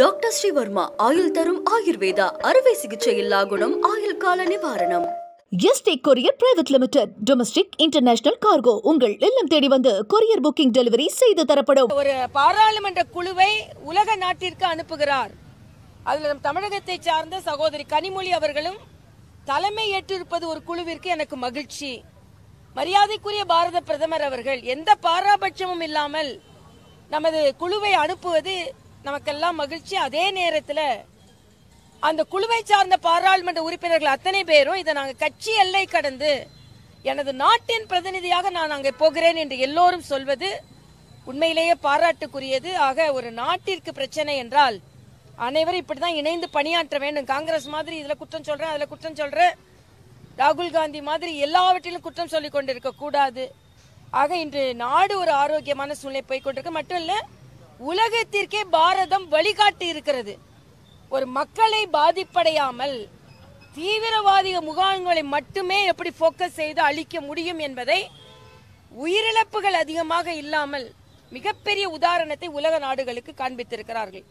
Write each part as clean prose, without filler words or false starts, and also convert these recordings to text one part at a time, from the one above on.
Doctor Sreevarma ஆயுள் தரும் ஆயுர்வேதா அறுவை சிகிச்சையில்லா குணம் ஆயுள் கால நிவாரணம். Yesterday courier private limited domestic international cargo உங்கள் இல்லம் தேடி வந்து கொரியர் புக்கிங் டெலிவரி செய்து தரப்படும். ஒரு பாராளுமன்ற குழுவை உலக நாட்டிற்கு அனுப்புகிறார். அதில் நம் தமிழகத்தை சார்ந்த சகோதரி கனிமொழி அவர்களும் தலைமை ஏற்றிருப்பது ஒரு குழுவிற்கு எனக்கு மகிழ்ச்சி. மரியாதைக்குரிய பாரத பிரதமர் அவர்கள் எந்த பாராபட்சமும் இல்லாமல் நமது குழுவை அனுப்புவது நமக்கெல்லாம் மகிழ்ச்சி. அதே நேரத்தில் அந்த குழுவை சார்ந்த பாராளுமன்ற உறுப்பினர்கள் அத்தனை பேரும் இதை நாங்கள் கட்சி எல்லை கடந்து எனது நாட்டின் பிரதிநிதியாக நான் அங்கே போகிறேன் என்று எல்லோரும் சொல்வது உண்மையிலேயே பாராட்டுக்குரியது. ஆக ஒரு நாட்டிற்கு பிரச்சனை என்றால் அனைவரும் இப்படிதான் இணைந்து பணியாற்ற வேண்டும். காங்கிரஸ் மாதிரி இதுல குற்றம் சொல்றேன், அதுல குற்றம் சொல்றேன், ராகுல் காந்தி மாதிரி எல்லாவற்றிலும் குற்றம் சொல்லிக் கொண்டிருக்க கூடாது. ஆக இன்று நாடு ஒரு ஆரோக்கியமான சூழ்நிலை போய்கொண்டிருக்க மட்டும் இல்ல, உலகத்திற்கே பாரதம் வழிகாட்டி இருக்கிறது. ஒரு மக்களை பாதிப்படையாமல் தீவிரவாதி முகாம்களை மட்டுமே எப்படி போக்கஸ் செய்து அழிக்க முடியும் என்பதை உயிரிழப்புகள் அதிகமாக இல்லாமல் மிகப்பெரிய உதாரணத்தை உலக நாடுகளுக்கு காண்பித்திருக்கிறார்கள்.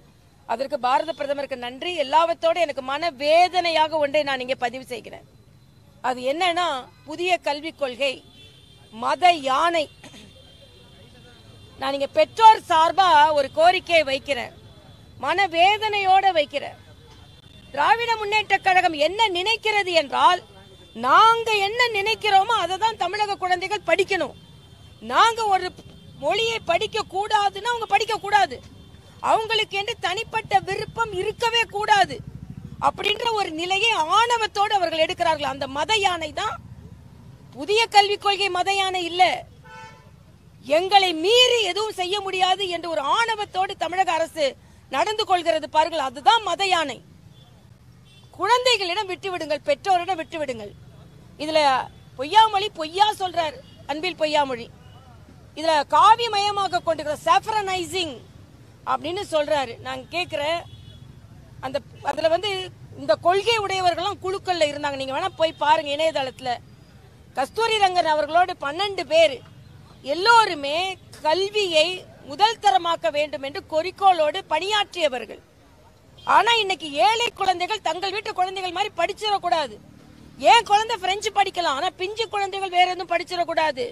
அதற்கு பாரத பிரதமருக்கு நன்றி. எல்லாவற்றோடு எனக்கு மன வேதனையாக ஒன்றை நான் இங்கே பதிவு செய்கிறேன். அது என்னன்னா, புதிய கல்விக் கொள்கை மத யானை. நான் இங்க பெற்றோர் சார்பா ஒரு கோரிக்கையை வைக்கிறேன், மனவேதனையோட வைக்கிறேன். திராவிட முன்னேற்ற கழகம் என்ன நினைக்கிறது என்றால், நாங்க என்ன நினைக்கிறோமோ அதை தான் தமிழக குழந்தைகள் படிக்கணும். நாங்க ஒரு மொழியை படிக்க கூடாதுன்னா அவங்க படிக்க கூடாது. அவங்களுக்கு என்று தனிப்பட்ட விருப்பம் இருக்கவே கூடாது அப்படின்ற ஒரு நிலையை ஆணவத்தோடு அவர்கள் எடுக்கிறார்கள். அந்த மத யானை தான் புதிய கல்விக் கொள்கை. மத யானை இல்ல, எங்களை மீறி எதுவும் செய்ய முடியாது என்று ஒரு ஆணவத்தோடு தமிழக அரசு நடந்து கொள்கிறது பாருங்கள், அதுதான் மத யானை. குழந்தைகளிடம் விட்டுவிடுங்கள், பெற்றோரிடம் விட்டுவிடுங்கள். இதுல பொய்யாமொழி பொய்யா சொல்றார், அன்பில் பொய்யாமொழி. இதுல காவியமயமாக கொண்டிருக்கிற சாஃப்ரனைசிங் அப்படின்னு சொல்றாரு. நான் கேட்கிறேன், அந்த அதுல இந்த கொள்கை உடையவர்களும் குழுக்கள்ல இருந்தாங்க. நீங்க வேணா போய் பாருங்க இணையதளத்துல. கஸ்தூரி ரங்கன் அவர்களோடு 12 பேர் எல்லோருமே கல்வியை முதல் தரமாக்க வேண்டும் என்று குறிக்கோளோடு பணியாற்றியவர்கள். ஆனா இன்னைக்கு ஏழை குழந்தைகள் தங்கள் வீட்டு குழந்தைகள் மாதிரி படிச்சிடக்கூடாது. ஏன் குழந்தை பிரெஞ்சு படிக்கலாம், ஆனா பிஞ்சு குழந்தைகள் வேற எதுவும் படிச்சிடக்கூடாது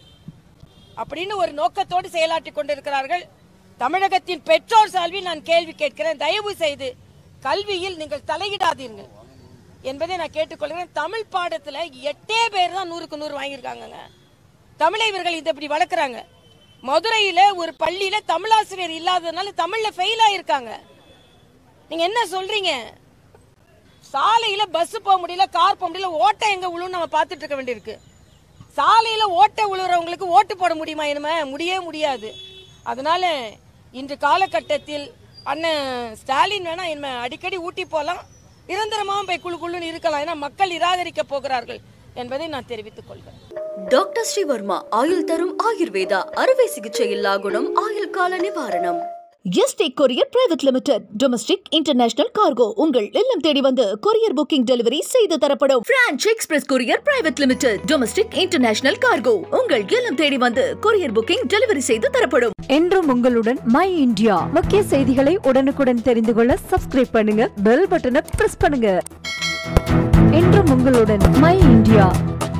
அப்படின்னு ஒரு நோக்கத்தோடு செயலாற்றி கொண்டிருக்கிறார்கள். தமிழகத்தின் பெற்றோர் சார்பில் நான் கேள்வி கேட்கிறேன், தயவு செய்து கல்வியில் நீங்கள் தலையிடாதீர்கள் என்பதை நான் கேட்டுக்கொள்கிறேன். தமிழ் பாடத்துல 8 பேர் தான் 100க்கு 100 வாங்கியிருக்காங்க. தமிழை இவர்கள் இதை இப்படி வளர்க்குறாங்க. மதுரையில ஒரு பள்ளியில தமிழாசிரியர் இல்லாததுனால தமிழ்ல ஃபெயில் ஆயிருக்காங்க. நீங்க என்ன சொல்றீங்க? சாலையில பஸ் போக முடியல, கார் போக முடியல, ஓட்டை எங்க விழுன்னு நம்ம பார்த்துட்டு இருக்க வேண்டியிருக்கு. சாலையில ஓட்டை விழுறவங்களுக்கு ஓட்டு போட முடியுமா? இனிமே முடியவே முடியாது. அதனால இன்று காலகட்டத்தில் அண்ணன் ஸ்டாலின் வேணா இனிமே அடிக்கடி ஊட்டி போலாம், நிரந்தரமாக போய் குழுன்னு இருக்கலாம். ஏன்னா மக்கள் நிராகரிக்க போகிறார்கள் என்பதை நான் தெரிவித்துக் கொள்கிறேன். டாக்டர் ஸ்ரீவர்மா ஆயுள் தரும் ஆயுர்வேதா அறுவை சிகிச்சையில்லா குணம் ஆயுள் கால நிவாரணம். Yesterday courier private limited domestic international cargo உங்கள் இல்லம் தேடி வந்து கொரியர் புக்கிங் டெலிவரி செய்து தரப்படும். Branch express courier private limited domestic international cargo உங்கள் இல்லம் தேடி வந்து கொரியர் புக்கிங் டெலிவரி செய்து தரப்படும். என்றும் உங்களுடன் மை இந்தியா. முக்கிய செய்திகளை உடனுக்குடன் தெரிந்து கொள்ள சப்ஸ்கிரைப் பண்ணுங்க, பெல் பட்டனை பிரஸ் பண்ணுங்க. என்றும் உங்களுடன் மை இந்தியா.